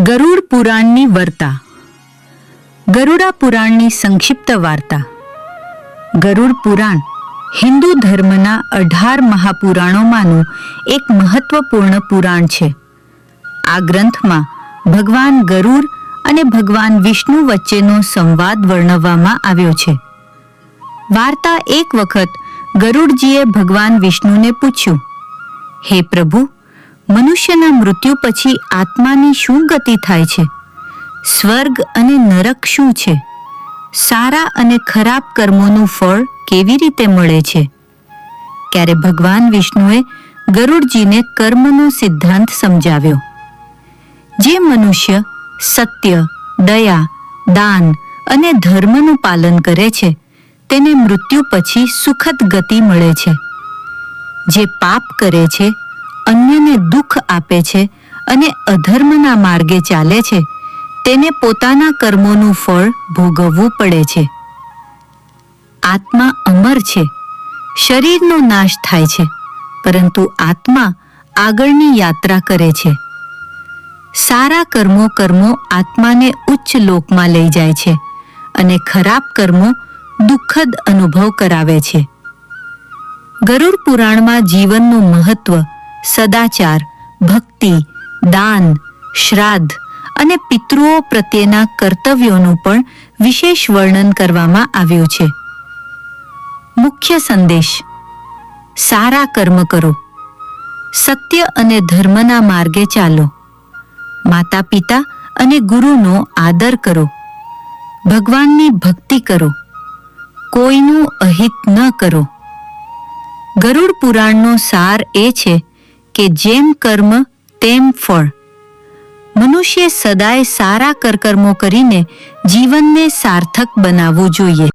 ગરુડ પુરાણની વાર્તા. ગરુડા પુરાણની સંક્ષિપ્ત વાર્તા. ગરુડ પુરાણ હિન્દુ ધર્મના 18 મહાપુરાણોમાંનું એક મહત્વપૂર્ણ પુરાણ છે. આ ગ્રંથમાં ભગવાન ગરુડ અને ભગવાન વિષ્ણુ વચ્ચેનો સંવાદ વર્ણવવામાં આવ્યો છે. વાર્તા એક વખત ગરુડજીએ ભગવાન વિષ્ણુને પૂછ્યું, હે પ્રભુ, મનુષ્યના મૃત્યુ પછી આત્માની શું ગતિ થાય છે? સ્વર્ગ અને નરક શું છે? સારા અને ખરાબ કર્મોનું ફળ કેવી રીતે મળે છે? ત્યારે ભગવાન વિષ્ણુએ ગરુડજીને કર્મનો સિદ્ધાંત સમજાવ્યો. જે મનુષ્ય સત્ય, દયા, દાન અને ધર્મનું પાલન કરે છે તેને મૃત્યુ પછી સુખદ ગતિ મળે છે. જે પાપ કરે છે, અન્યને દુઃખ આપે છે અને અધર્મના માર્ગે ચાલે છે તેને પોતાના કર્મોનું ફળ ભોગવવું પડે છે. આત્મા અમર છે. શરીરનો નાશ થાય છે, પરંતુ આત્મા આગળની યાત્રા કરે છે. સારા કર્મો આત્માને ઉચ્ચ લોકમાં લઈ જાય છે અને ખરાબ કર્મો દુઃખદ અનુભવ કરાવે છે. ગરુડ પુરાણમાં જીવનનું મહત્વ, સદાચાર, ભક્તિ, દાન, શ્રાદ્ધ અને પિતૃઓ પ્રત્યેના કર્તવ્યોનું પણ વિશેષ વર્ણન કરવામાં આવ્યું છે. મુખ્ય સંદેશ: સારા કર્મ કરો, સત્ય અને ધર્મના માર્ગે ચાલો, માતા પિતા અને ગુરુનો આદર કરો, ભગવાનની ભક્તિ કરો, કોઈનું અહિત ન કરો. ગરુડ પુરાણનો સાર એ છે કે જેમ કર્મ તેમ ફળ. મનુષ્ય સદાય સારા કર્મો કરીને જીવનને સાર્થક બનાવવું જોઈએ.